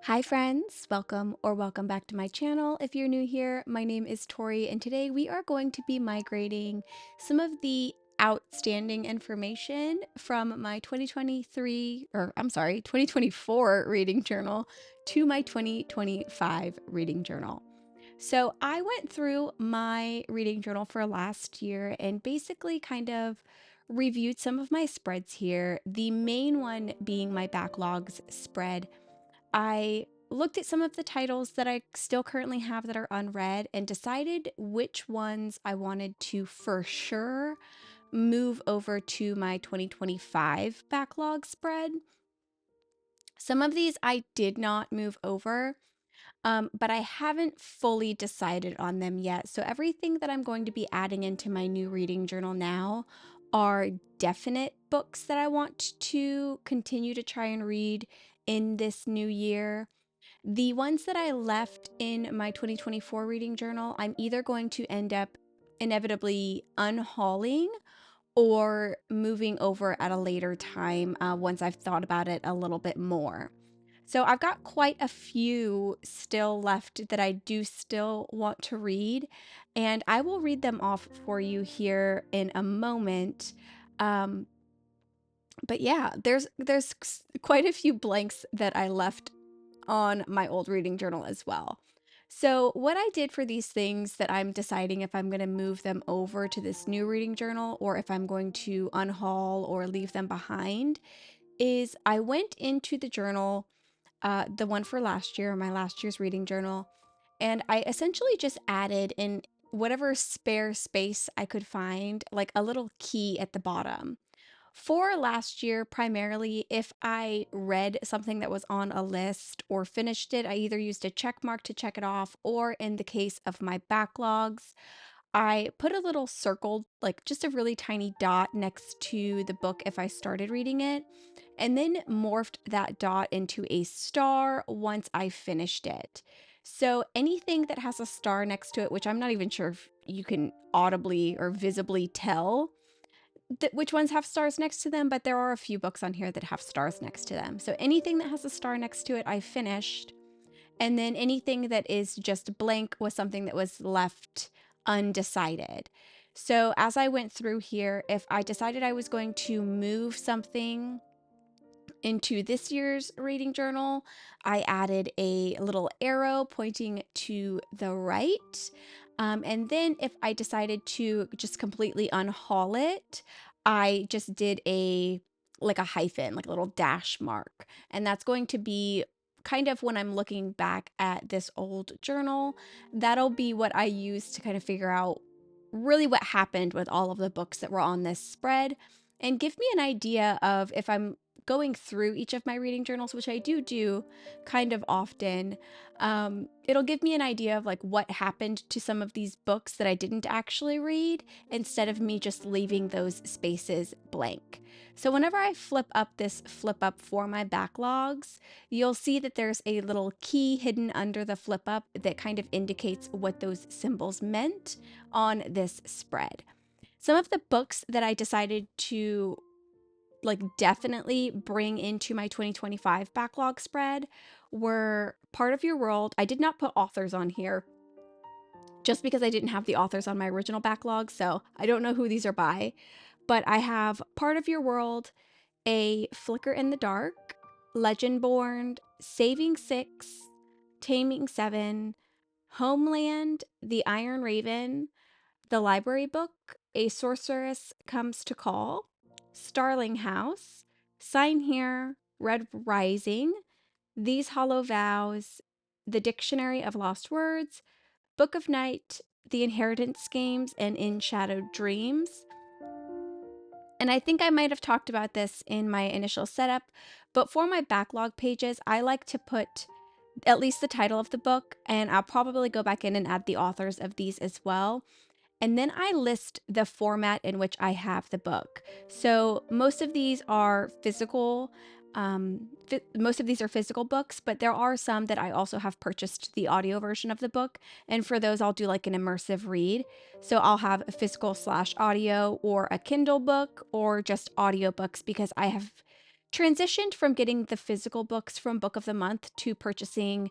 Hi friends, welcome back to my channel. If you're new here, my name is Tori and today we are going to be migrating some of the outstanding information from my 2024 reading journal to my 2025 reading journal. So I went through my reading journal for last year and basically kind of reviewed some of my spreads here, the main one being my backlogs spread. I looked at some of the titles that I still currently have that are unread and decided which ones I wanted to for sure move over to my 2025 backlog spread. Some of these I did not move over, but I haven't fully decided on them yet. So everything that I'm going to be adding into my new reading journal now are definite books that I want to continue to try and read in this new year. The ones that I left in my 2024 reading journal, I'm either going to end up inevitably unhauling or moving over at a later time once I've thought about it a little bit more. So I've got quite a few still left that I do still want to read, and I will read them off for you here in a moment. Um, but yeah, there's quite a few blanks that I left on my old reading journal as well. So, what I did for these things that I'm deciding if I'm going to move them over to this new reading journal or if I'm going to unhaul or leave them behind is I went into the journal, the one for last year, my last year's reading journal, and I essentially just added in whatever spare space I could find, like a little key at the bottom. For last year, primarily, if I read something that was on a list or finished it, I either used a check mark to check it off, or in the case of my backlogs, I put a little circled, like just a really tiny dot next to the book if I started reading it, and then morphed that dot into a star once I finished it. So anything that has a star next to it, which I'm not even sure if you can audibly or visibly tell, which ones have stars next to them, but there are a few books on here that have stars next to them. So anything that has a star next to it, I finished. And then anything that is just blank was something that was left undecided. So as I went through here, if I decided I was going to move something into this year's reading journal, I added a little arrow pointing to the right. And then if I decided to just completely unhaul it, I just did like a hyphen, like a little dash mark. And that's going to be kind of when I'm looking back at this old journal, that'll be what I use to kind of figure out really what happened with all of the books that were on this spread and give me an idea of if I'm going through each of my reading journals, which I do kind of often, it'll give me an idea of like what happened to some of these books that I didn't actually read instead of me just leaving those spaces blank. So whenever I flip up this flip up for my backlogs, you'll see that there's a little key hidden under the flip up that kind of indicates what those symbols meant on this spread. Some of the books that I decided to like definitely bring into my 2025 backlog spread were Part of Your World. I did not put authors on here just because I didn't have the authors on my original backlog, so I don't know who these are by, but I have Part of Your World, A Flicker in the Dark, Legendborn, Saving Six, Taming Seven, Homeland, The Iron Raven, The Library Book, A Sorceress Comes to Call, Starling House, Sign Here, Red Rising, These Hollow Vows, The Dictionary of Lost Words, Book of Night, The Inheritance Games, and In Shadowed Dreams. And I think I might have talked about this in my initial setup, but for my backlog pages, I like to put at least the title of the book, and I'll probably go back in and add the authors of these as well. And then I list the format in which I have the book. So most of these are physical. Most of these are physical books, but there are some that I also have purchased the audio version of the book. And for those, I'll do like an immersive read. So I'll have a physical/audio or a Kindle book or just audiobooks because I have transitioned from getting the physical books from Book of the Month to purchasing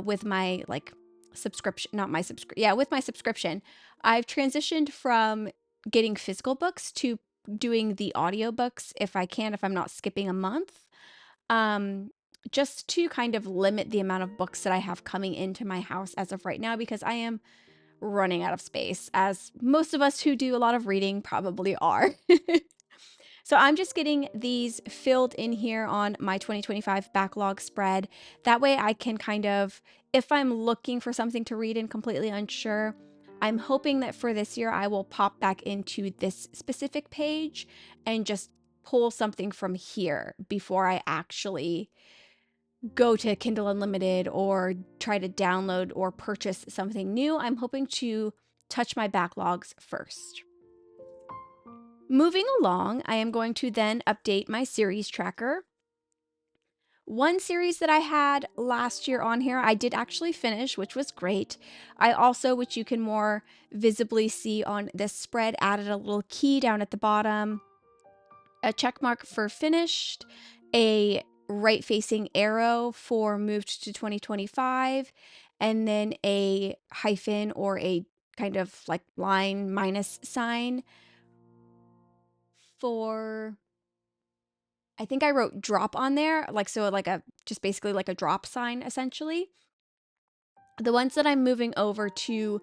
with my like subscription, not my subscription, yeah, with my subscription. I've transitioned from getting physical books to doing the audiobooks if I can, if I'm not skipping a month. Um, just to kind of limit the amount of books that I have coming into my house as of right now, because I am running out of space, as most of us who do a lot of reading probably are. So I'm just getting these filled in here on my 2025 backlog spread. That way I can kind of, if I'm looking for something to read and completely unsure, I'm hoping that for this year I will pop back into this specific page and just pull something from here before I actually go to Kindle Unlimited or try to download or purchase something new. I'm hoping to touch my backlogs first. Moving along, I am going to then update my series tracker. One series that I had last year on here, I did actually finish, which was great. I also, which you can more visibly see on this spread, added a little key down at the bottom, a check mark for finished, a right-facing arrow for moved to 2025, and then a hyphen or a kind of like line minus sign for, I think I wrote drop on there, like so like a just basically like a drop sign essentially. The ones that I'm moving over to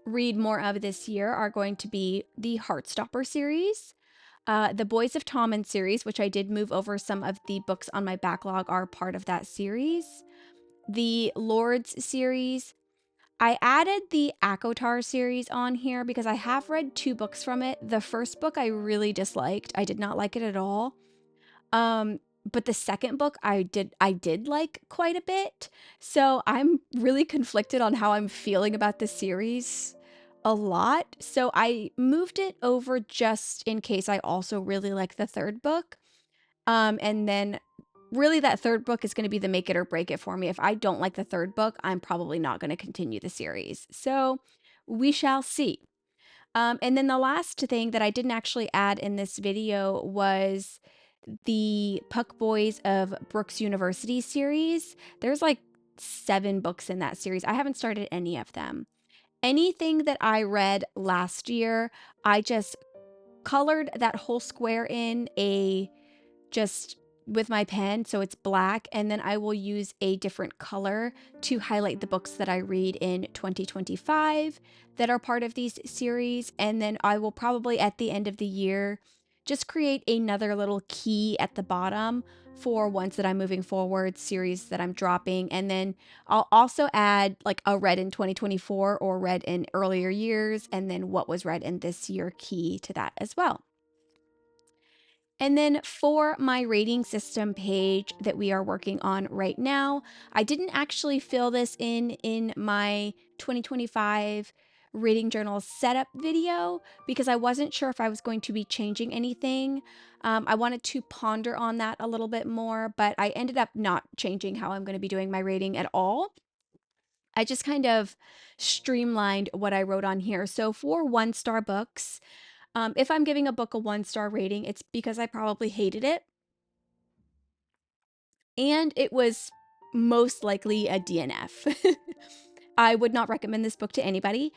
read more of this year are going to be the Heartstopper series. The Boys of Tommen series, which I did move over, some of the books on my backlog are part of that series. The Lords series. I added the Akotar series on here because I have read 2 books from it. The first book I really disliked. I did not like it at all. But the second book I did like quite a bit. So I'm really conflicted on how I'm feeling about the series a lot. So I moved it over just in case I also really like the third book. And then really that third book is going to be the make it or break it for me. If I don't like the third book, I'm probably not going to continue the series. So we shall see. And then the last thing that I didn't actually add in this video was the Puck Boys of Brooks University series. There's like 7 books in that series. I haven't started any of them. Anything that I read last year, I just colored that whole square in a just with my pen, so it's black, and then I will use a different color to highlight the books that I read in 2025 that are part of these series. And then I will probably at the end of the year just create another little key at the bottom for ones that I'm moving forward, series that I'm dropping, and then I'll also add like a read in 2024 or read in earlier years, and then what was read in this year key to that as well. And then for my rating system page that we are working on right now, I didn't actually fill this in my 2025 reading journal setup video because I wasn't sure if I was going to be changing anything. I wanted to ponder on that a little bit more, but I ended up not changing how I'm going to be doing my rating at all. I just kind of streamlined what I wrote on here. So for 1-star books, if I'm giving a book a 1-star rating, it's because I probably hated it. And it was most likely a DNF. I would not recommend this book to anybody.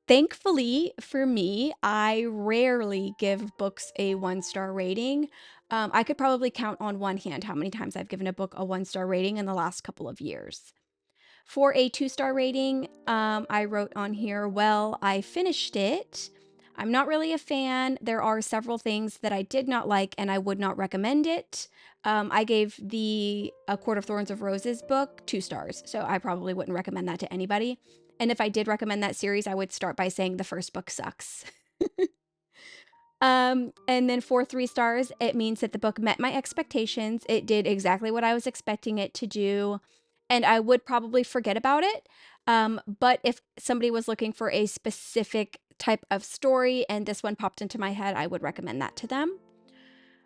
Thankfully for me, I rarely give books a 1-star rating. I could probably count on one hand how many times I've given a book a 1-star rating in the last couple of years. For a 2-star rating, I wrote on here, well, I finished it. I'm not really a fan. There are several things that I did not like and I would not recommend it. I gave the A Court of Thorns of Roses book 2 stars, so I probably wouldn't recommend that to anybody. And if I did recommend that series, I would start by saying the first book sucks. And then for 3 stars, it means that the book met my expectations. It did exactly what I was expecting it to do, and I would probably forget about it. But if somebody was looking for a specific type of story and this one popped into my head, I would recommend that to them.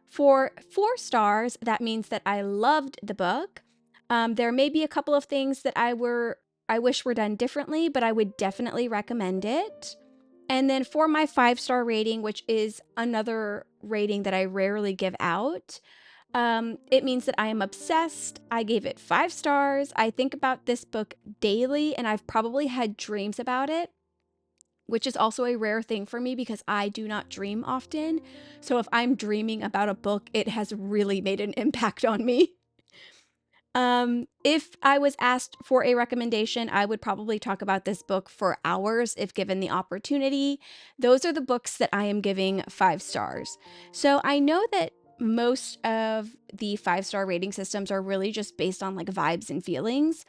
For 4 stars, that means that I loved the book. There may be a couple of things that I wish were done differently, but I would definitely recommend it. And then for my 5-star rating, which is another rating that I rarely give out, It means that I am obsessed. I gave it 5 stars. I think about this book daily, and I've probably had dreams about it, which is also a rare thing for me because I do not dream often. So if I'm dreaming about a book, it has really made an impact on me. If I was asked for a recommendation, I would probably talk about this book for hours if given the opportunity. Those are the books that I am giving 5 stars. So I know that most of the 5-star rating systems are really just based on like vibes and feelings,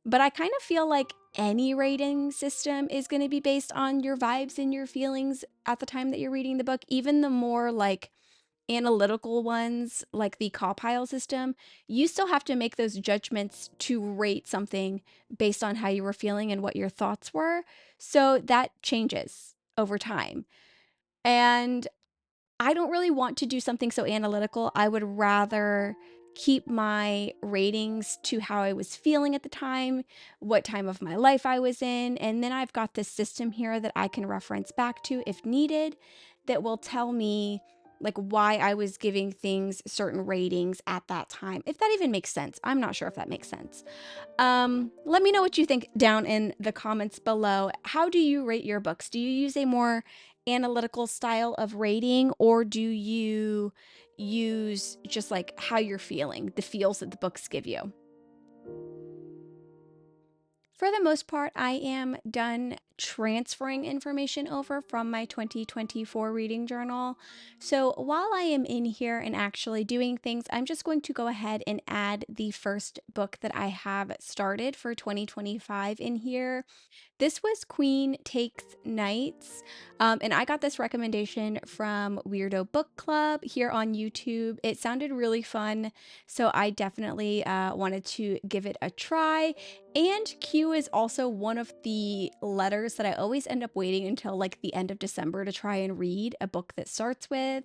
but I kind of feel like any rating system is going to be based on your vibes and your feelings at the time that you're reading the book, even the more like analytical ones like the call pile system. You still have to make those judgments to rate something based on how you were feeling and what your thoughts were. So that changes over time. And I don't really want to do something so analytical. I would rather keep my ratings to how I was feeling at the time, what time of my life I was in, and then I've got this system here that I can reference back to if needed that will tell me like why I was giving things certain ratings at that time. If that even makes sense. I'm not sure if that makes sense. Let me know what you think down in the comments below. How do you rate your books? Do you use a more analytical style of rating, or do you use just like how you're feeling, the feels that the books give you? For the most part, I am done transferring information over from my 2024 reading journal. So while I am in here and actually doing things, I'm just going to go ahead and add the first book that I have started for 2025 in here. This was Queen Takes Nights, and I got this recommendation from Weirdo Book Club here on YouTube. It sounded really fun, so I definitely wanted to give it a try. And Q is also one of the letters that I always end up waiting until like the end of December to try and read a book that starts with.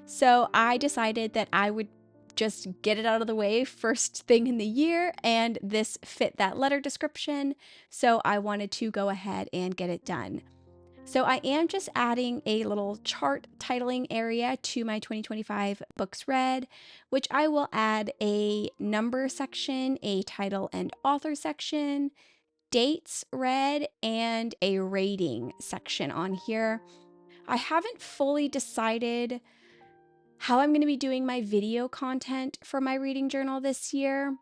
So I decided that I would just get it out of the way first thing in the year, and this fit that letter description, so I wanted to go ahead and get it done. So I am just adding a little chart titling area to my 2025 books read, which I will add a number section, a title and author section, dates read, and a rating section on here. I haven't fully decided how I'm going to be doing my video content for my reading journal this year.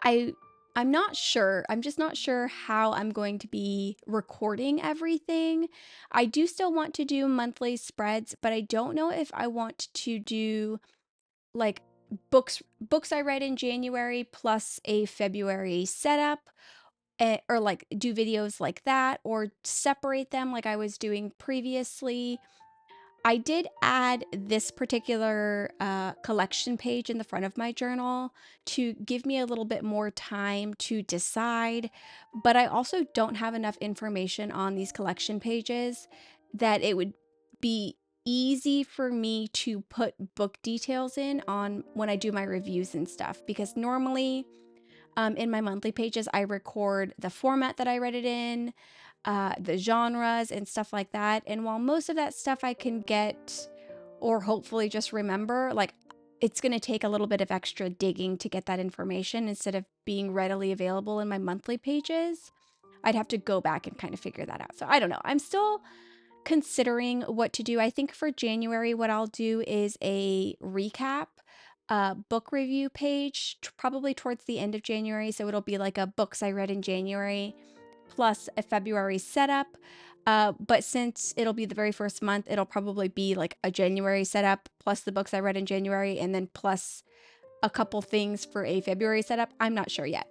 I'm not sure. I'm just not sure how I'm going to be recording everything. I do still want to do monthly spreads, but I don't know if I want to do like books I read in January plus a February setup, or like do videos like that, or separate them like I was doing previously. I did add this particular collection page in the front of my journal to give me a little bit more time to decide, but I also don't have enough information on these collection pages that it would be easy for me to put book details in on when I do my reviews and stuff, because normally in my monthly pages I record the format that I read it in, the genres and stuff like that. And while most of that stuff I can get or hopefully just remember, like it's going to take a little bit of extra digging to get that information instead of being readily available in my monthly pages. I'd have to go back and kind of figure that out. So I don't know. I'm still considering what to do. I think for January, what I'll do is a recap book review page, probably towards the end of January. So it'll be like a books I read in January plus a February setup. But since it'll be the very first month, it'll probably be like a January setup plus the books I read in January, and then plus a couple things for a February setup. I'm not sure yet.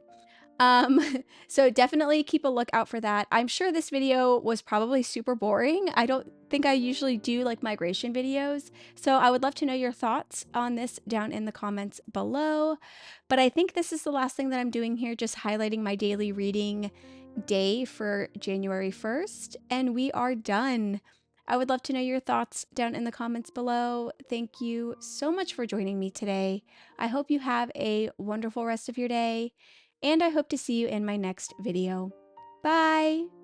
Um, so definitely keep a lookout for that. I'm sure this video was probably super boring. I don't think I usually do like migration videos. So I would love to know your thoughts on this down in the comments below. But I think this is the last thing that I'm doing here, just highlighting my daily reading day for January 1st, and we are done. I would love to know your thoughts down in the comments below. Thank you so much for joining me today. I hope you have a wonderful rest of your day, and I hope to see you in my next video. Bye!